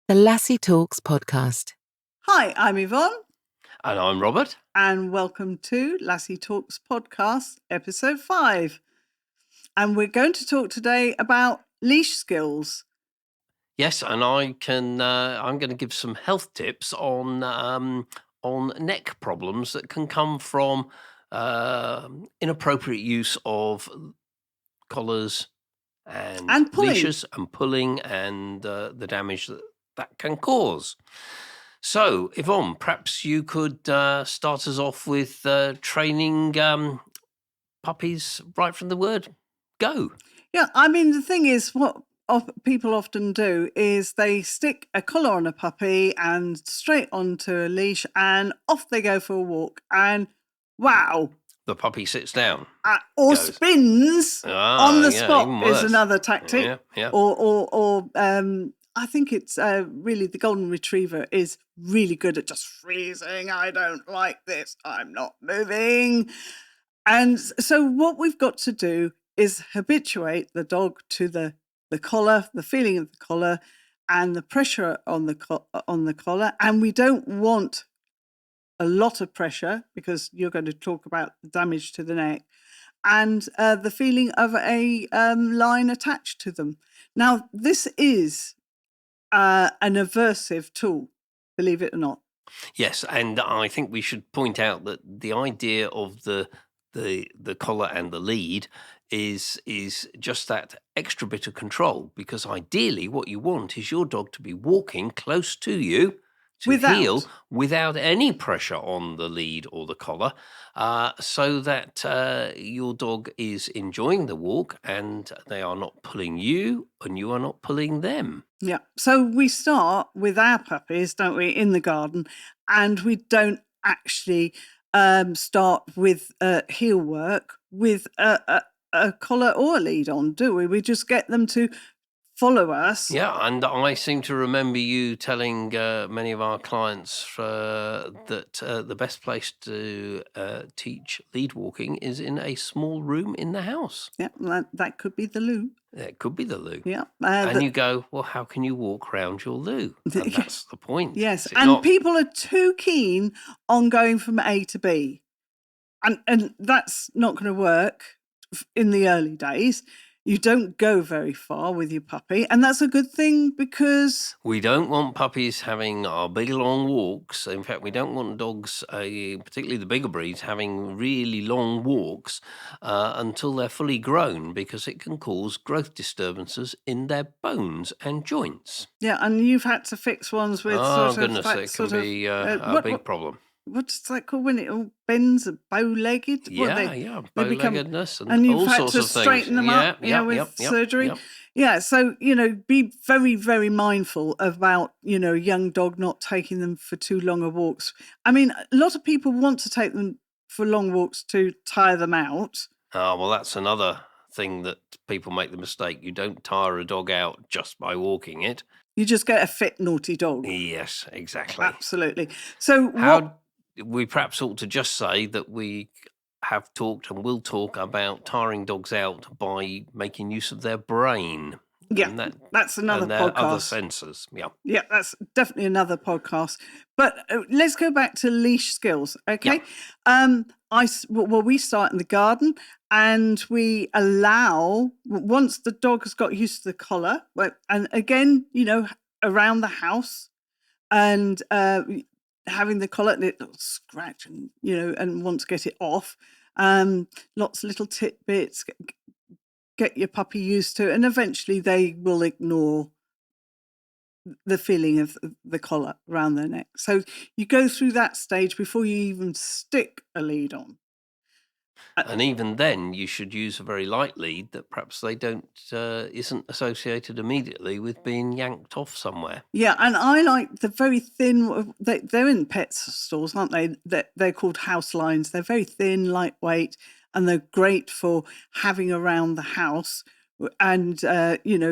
The Lassie Talks podcast. Hi, I'm Yvonne. And I'm Robert. And welcome to Lassie Talks podcast, episode 5. And we're going to talk today about leash skills. Yes, and I'm going to give some health tips on neck problems that can come from inappropriate use of collars and pulling. leashes and pulling and the damage that can cause. So, Yvonne, perhaps you could start us off with training puppies right from the word go. Yeah, I mean, the thing is, what people often do is they stick a collar on a puppy and straight onto a leash and off they go for a walk. And wow. The puppy sits down. Or goes. Spins on the spot is another tactic. Yeah. Or I think it's really the golden retriever is really good at just freezing. I don't like this. I'm not moving. And so what we've got to do is habituate the dog to the collar, the feeling of the collar and the pressure on the collar. And we don't want a lot of pressure because you're going to talk about the damage to the neck and the feeling of a line attached to them. Now, this is an aversive tool, believe it or not. Yes, and I think we should point out that the idea of the collar and the lead is just that extra bit of control, because ideally what you want is your dog to be walking close to you to heel without any pressure on the lead or the collar, so that your dog is enjoying the walk and they are not pulling you and you are not pulling them. Yeah. So we start with our puppies, don't we, in the garden, and we don't actually start with heel work with a collar or a lead on, do we? We just get them to follow us. Yeah, and I seem to remember you telling many of our clients that the best place to teach lead walking is in a small room in the house. Yeah, that could be the loo. It could be the loo. Yeah. And you go, well, how can you walk around your loo? And that's the point. Yes, and people are too keen on going from A to B. And that's not going to work in the early days. You don't go very far with your puppy, and that's a good thing because we don't want puppies having our big long walks. In fact, we don't want dogs, particularly the bigger breeds, having really long walks until they're fully grown, because it can cause growth disturbances in their bones and joints. Yeah, and you've had to fix ones with it can be a big problem. What's that called when it all bends? Bow-legged? Bow-leggedness and you've all had sorts to of things. straighten them up, with surgery. Yeah, so, be very, very mindful about, young dog not taking them for too long a walks. I mean, a lot of people want to take them for long walks to tire them out. Oh, well, that's another thing that people make the mistake. You don't tire a dog out just by walking it. You just get a fit, naughty dog. Yes, exactly. Absolutely. So we perhaps ought to just say that we have talked and will talk about tiring dogs out by making use of their brain. Yeah, that's another podcast. Other senses, Yeah, that's definitely another podcast. But let's go back to leash skills, okay? Yeah. We start in the garden and we allow, once the dog has got used to the collar, and again, around the house and having the collar, it'll scratch and, and want to get it off. Lots of little tidbits, get your puppy used to it, and eventually they will ignore the feeling of the collar around their neck. So you go through that stage before you even stick a lead on. And even then, you should use a very light lead that perhaps they isn't associated immediately with being yanked off somewhere. Yeah, and I like the very thin. They're in pet stores, aren't they? They're called house lines. They're very thin, lightweight, and they're great for having around the house and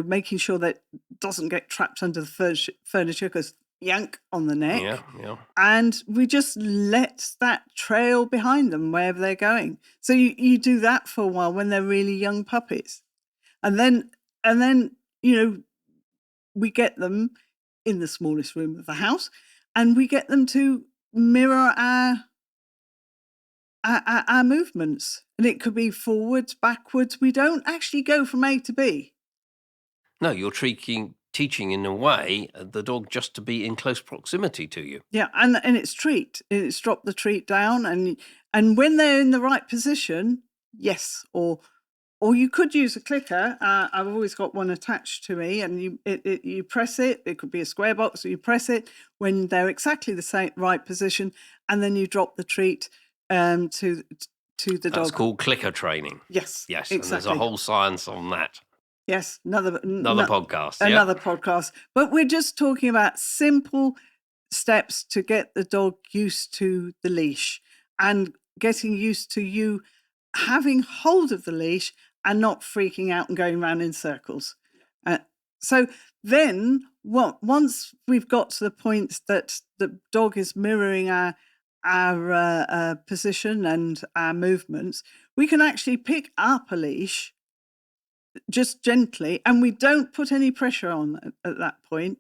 making sure that it doesn't get trapped under the furniture because yank on the neck. Yeah. And we just let that trail behind them wherever they're going. So you do that for a while when they're really young puppies. And then we get them in the smallest room of the house, and we get them to mirror our movements. And it could be forwards, backwards. We don't actually go from A to B. No, you're teaching in a way the dog just to be in close proximity to you. Yeah, and it's treat. It's drop the treat down, and when they're in the right position, yes, or you could use a clicker. I've always got one attached to me, and you press it. It could be a square box, or you press it when they're exactly the same right position, and then you drop the treat to the dog. That's called clicker training. Yes, Yes, exactly. and there's a whole science on that. Yes, another podcast. Another podcast. But we're just talking about simple steps to get the dog used to the leash and getting used to you having hold of the leash and not freaking out and going around in circles. So then once we've got to the point that the dog is mirroring our position and our movements, we can actually pick up a leash just gently, and we don't put any pressure on at that point,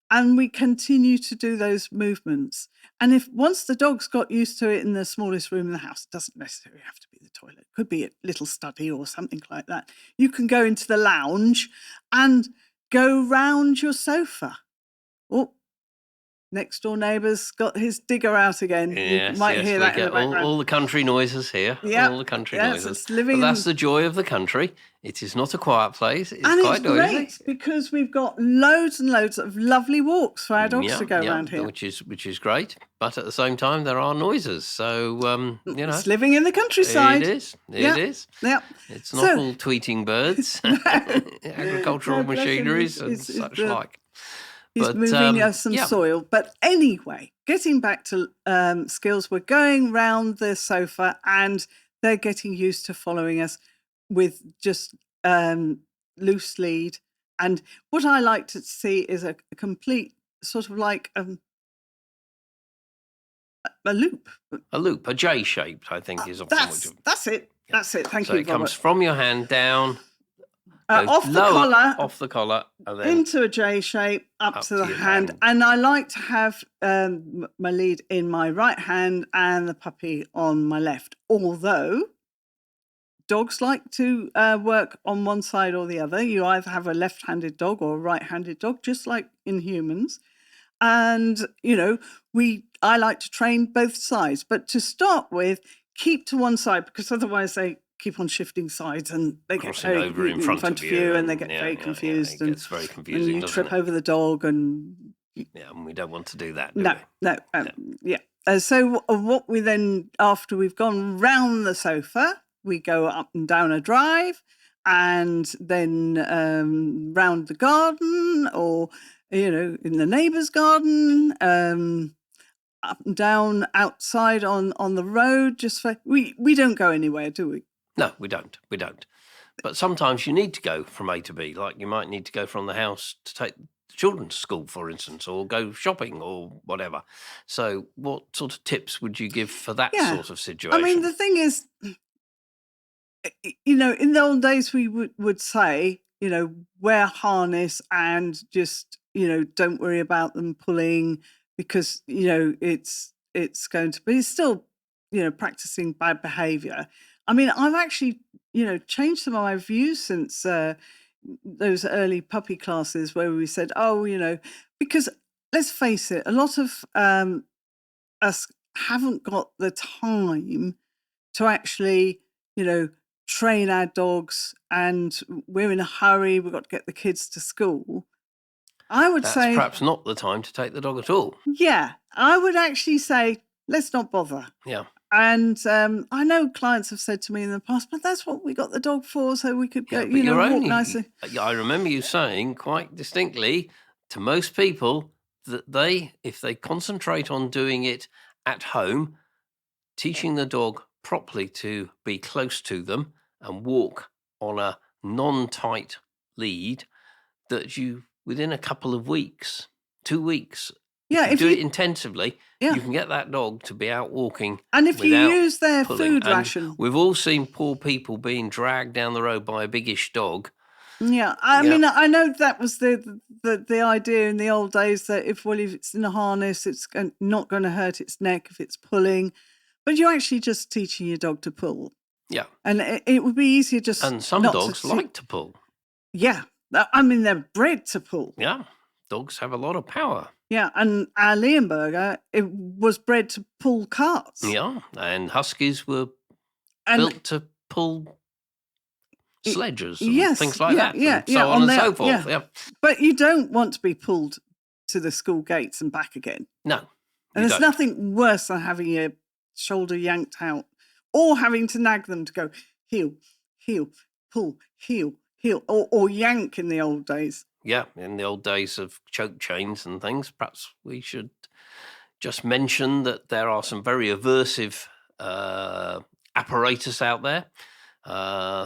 and we continue to do those movements. And if once the dog's got used to it in the smallest room in the house, it doesn't necessarily have to be the toilet, it could be a little study or something like that, you can go into the lounge and go round your sofa. Oh, next door neighbour's got his digger out again. Yes, you might hear that in the background. all the country noises here. Yeah, all the country yes, noises. it's living But that's in- the joy of the country. It is not a quiet place. It's And quite it's noisy. great because we've got loads and loads of lovely walks for our dogs to go around here. which is great. But at the same time, there are noises. So It's living in the countryside. it is. Yeah. It is. Yeah. It's not So- all tweeting birds, agricultural No, bless him. machineries, and It's such the- like. He's But, moving us some yeah. soil. But anyway, getting back to skills, we're going round the sofa and they're getting used to following us with just loose lead. And what I like to see is a complete sort of like a loop. A loop, a J-shaped, I think, is often what you... That's it. That's it. Thank So you, it comes Robert. from your hand down, goes Off the lower, collar, off the collar, and then into a J shape, up to the your hand. And I like to have my lead in my right hand and the puppy on my left. Although dogs like to work on one side or the other. You either have a left-handed dog or a right-handed dog, just like in humans. And, I like to train both sides. But to start with, keep to one side, because otherwise they keep on shifting sides and they get crossing very over in front of you, and they get yeah, very yeah, confused. It gets very And confusing, you doesn't trip it? over the dog and Yeah, and we don't want to do that, do no, we? yeah. So what we then, after we've gone round the sofa, we go up and down a drive, and then round the garden, or in the neighbour's garden, up and down outside on the road. Just for we don't go anywhere, do we? No, we don't. We don't. But sometimes you need to go from A to B. Like you might need to go from the house to take the children to school, for instance, or go shopping or whatever. So what sort of tips would you give for that Yeah. sort of situation? I mean, the thing is, in the old days, we would say, wear harness and just, don't worry about them pulling, because, it's going to be still, practicing bad behavior. I mean, I've actually, changed some of my views since those early puppy classes where we said, because let's face it, a lot of us haven't got the time to actually, train our dogs, and we're in a hurry. We've got to get the kids to school. I would That's say, perhaps not the time to take the dog at all. yeah, I would actually say, let's not bother. Yeah. And I know clients have said to me in the past, but that's what we got the dog for, so we could go, Yeah, but you're walk only, nicely. I remember you saying quite distinctly to most people that if they concentrate on doing it at home, teaching the dog properly to be close to them and walk on a non-tight lead, that you, within a couple of weeks, 2 weeks, Yeah, if you do it intensively, Yeah. you can get that dog to be out walking. And if you without use their pulling. food And ration, we've all seen poor people being dragged down the road by a biggish dog Yeah, I Yeah. mean, I know that was the idea in the old days that if it's in a harness, it's not going to hurt its neck if it's pulling, but you're actually just teaching your dog to pull, Yeah. and it would be easier just And some not dogs to like to pull. Yeah, I mean, they're bred to pull. Yeah. Dogs have a lot of power. Yeah, and our Leonberger, it was bred to pull carts. Yeah. And huskies were And built to pull sledges and yes, things like that. yeah, and so on and so forth. yeah. Yeah. But you don't want to be pulled to the school gates and back again. No. And there's nothing worse than having your shoulder yanked out or having to nag them to go heel, heel, pull, heel, heel, or yank in the old days. Yeah, in the old days of choke chains and things, perhaps we should just mention that there are some very aversive apparatus out there.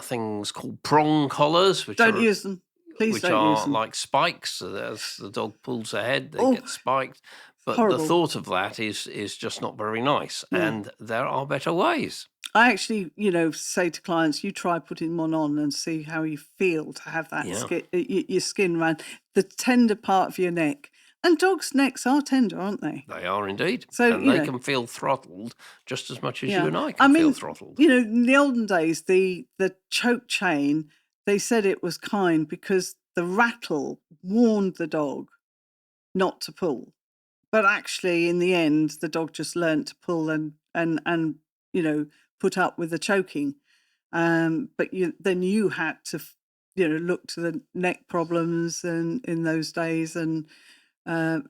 Things called prong collars, which Don't use them. Please which don't are use them. like spikes. So as the dog pulls ahead, they Oh, get spiked. But horrible. the thought of that is just not very nice. Yeah. And there are better ways. I actually, say to clients, you try putting one on and see how you feel to have that your skin around the tender part of your neck. And dogs' necks are tender, aren't they? They are indeed. So, and they can feel throttled just as much as you and I can feel throttled. In the olden days, the choke chain, they said it was kind because the rattle warned the dog not to pull. But actually, in the end, the dog just learnt to pull and put up with the choking. But then you had to, look to the neck problems and in those days. And there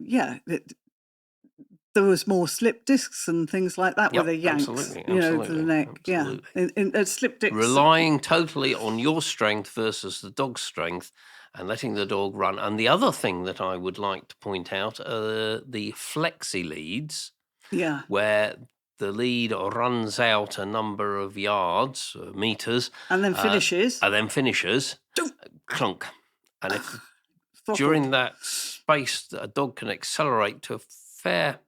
was more slip discs and things like that where they yanked, to the neck. Absolutely. Yeah, slip discs. Relying totally on your strength versus the dog's strength and letting the dog run. And the other thing that I would like to point out are the flexi leads, where the lead runs out a number of yards, meters. And then finishes. Clunk. And if during that space a dog can accelerate to a fair...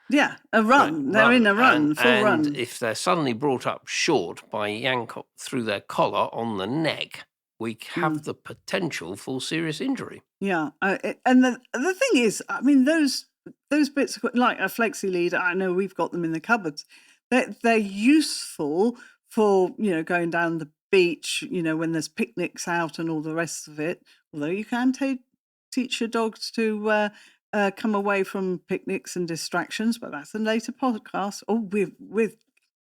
Yeah, a run. They're in a run, full run. And if they're suddenly brought up short by yank through their collar on the neck, we have the potential for serious injury. Yeah, and the thing is, I mean, those bits like a flexi lead, I know we've got them in the cupboards. They're useful for going down the beach, when there's picnics out and all the rest of it. Although you can teach your dogs to come away from picnics and distractions, but that's a later podcast. Oh, we're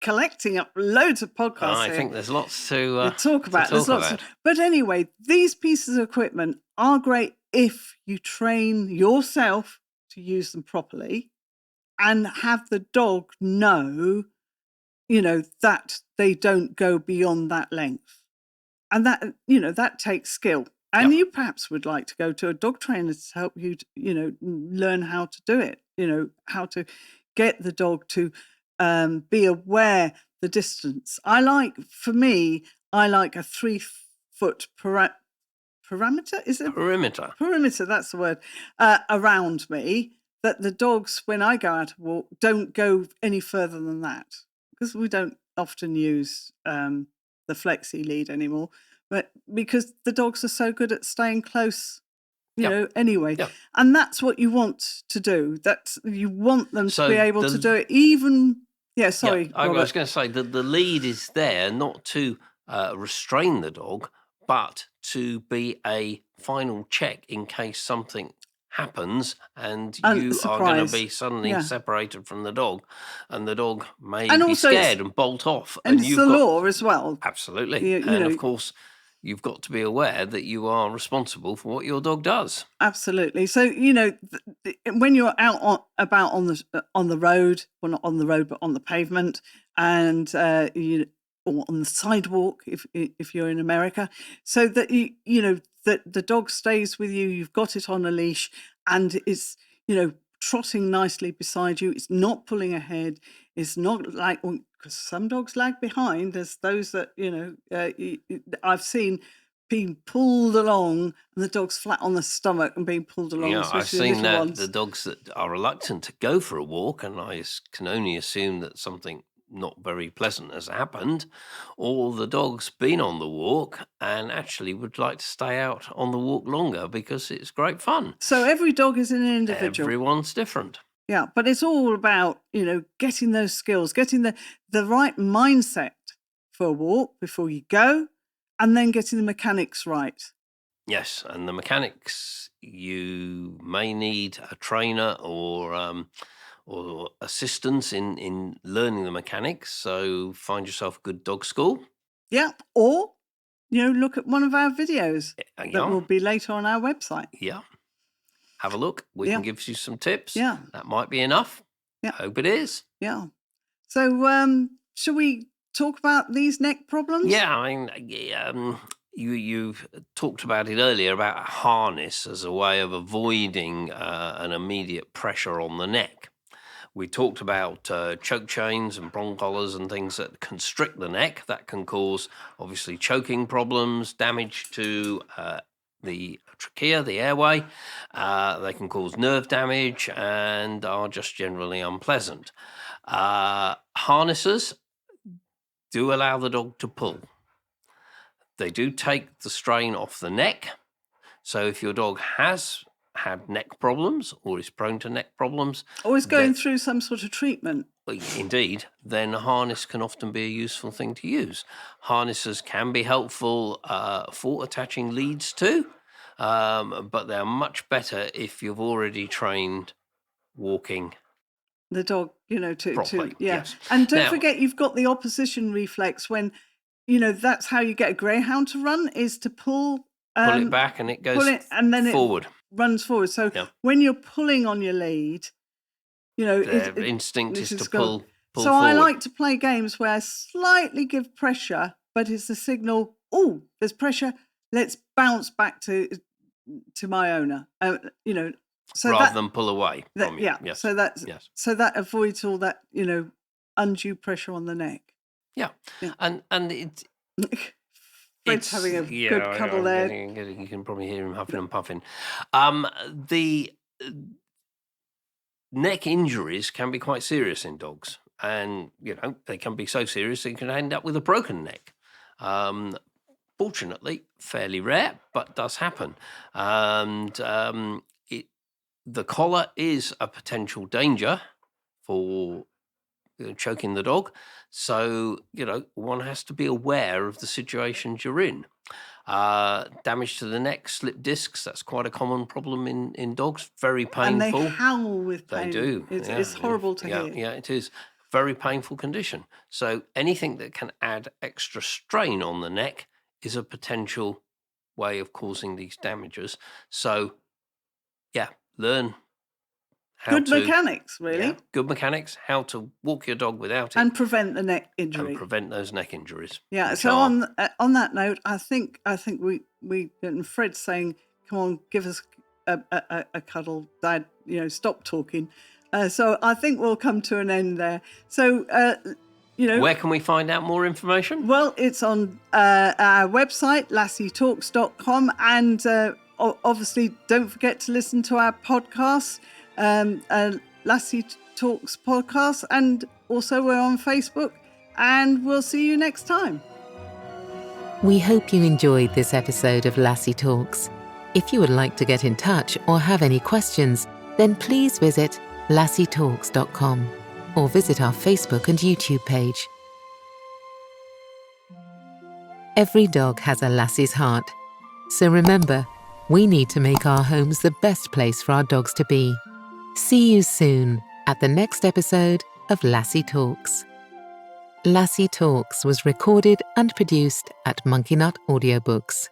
collecting up loads of podcasts. I think there's lots to talk about. But anyway, these pieces of equipment are great if you train yourself to use them properly and have the dog know, that they don't go beyond that length. And that takes skill. And you perhaps would like to go to a dog trainer to help you, learn how to do it, how to get the dog to be aware the distance. I like a 3 foot parameter. Is it perimeter? Perimeter, that's the word, around me, that the dogs, when I go out to walk, don't go any further than that, because we don't often use the flexi lead anymore. But because the dogs are so good at staying close, anyway. Yep. And that's what you want to do. You want them to be able to do it even... Yeah, sorry, I Robert. was going to say that the lead is there not to restrain the dog, but to be a final check in case something happens and you are going to be suddenly separated from the dog, and the dog may be scared and bolt off. And it's the law as well. Absolutely. Of course, you've got to be aware that you are responsible for what your dog does. Absolutely. So, when you're out about on the road, well, not on the road, but on the pavement, and or on the sidewalk, if you're in America, so that that the dog stays with you. You've got it on a leash, and it's trotting nicely beside you. It's not pulling ahead. It's not like, because some dogs lag behind. There's those that I've seen being pulled along, and the dog's flat on the stomach and being pulled along. Yeah, I've seen that. The dogs that are reluctant to go for a walk, and I can only assume that something not very pleasant has happened, or the dog's been on the walk and actually would like to stay out on the walk longer because it's great fun. So every dog is an individual. Everyone's different. Yeah, but it's all about, getting those skills, getting the right mindset for a walk before you go, and then getting the mechanics right. Yes, and the mechanics, you may need a trainer or assistance in learning the mechanics. So find yourself a good dog school. Yeah, or, look at one of our videos that Yeah. will be later on our website. Yeah. Have a look. We Yeah. can give you some tips. Yeah. That might be enough. Yeah. Hope it is. Yeah. So, shall we talk about these neck problems? Yeah, I mean, you've talked about it earlier about a harness as a way of avoiding an immediate pressure on the neck. We talked about choke chains and prong collars and things that constrict the neck. That can cause, obviously, choking problems, damage to the trachea, the airway. They can cause nerve damage and are just generally unpleasant. Harnesses do allow the dog to pull. They do take the strain off the neck. So if your dog has had neck problems or is prone to neck problems, or is going through some sort of treatment, indeed, then a harness can often be a useful thing to use. Harnesses can be helpful for attaching leads to, but they're much better if you've already trained walking the dog, properly. yeah. Yes. And don't Now- forget, you've got the opposition reflex when, that's how you get a greyhound to run, is to pull Pull it back and it goes pull it, and then forward. it runs forward. So Yeah. when you're pulling on your lead, Their instinct is to pull so forward. I like to play games where I slightly give pressure, but it's a signal, oh, there's pressure, let's bounce back to my owner. So rather that, than pull away from you. yeah. Yes. So yes. so that avoids all that, undue pressure on the neck. Yeah. Yeah. And it Fred's having a good cuddle there. You can probably hear him huffing and puffing. The neck injuries can be quite serious in dogs, and they can be so serious that you can end up with a broken neck. Fortunately, fairly rare, but does happen. And the collar is a potential danger for choking the dog. So, one has to be aware of the situations you're in. Damage to the neck, slip discs, that's quite a common problem in dogs. Very painful. And they howl with pain. They do. It's horrible to hear. Yeah, it is. Very painful condition. So anything that can add extra strain on the neck is a potential way of causing these damages. So, learn how Good mechanics, really. Yeah, good mechanics, how to walk your dog without it. And prevent the neck injury. And prevent those neck injuries. Yeah. So on that note, I think we and Fred's saying, "Come on, give us a cuddle, Dad. Stop talking." So I think we'll come to an end there. So where can we find out more information? Well, it's on our website, lassietalks.com, and obviously don't forget to listen to our podcast, Lassie Talks podcast, and also we're on Facebook, and we'll see you next time. We hope you enjoyed this episode of Lassie Talks. If you would like to get in touch or have any questions, then please visit lassietalks.com or visit our Facebook and YouTube page. Every dog has a Lassie's heart, so remember, we need to make our homes the best place for our dogs to be. See you soon at the next episode of Lassie Talks. Lassie Talks was recorded and produced at Monkey Nut Audiobooks.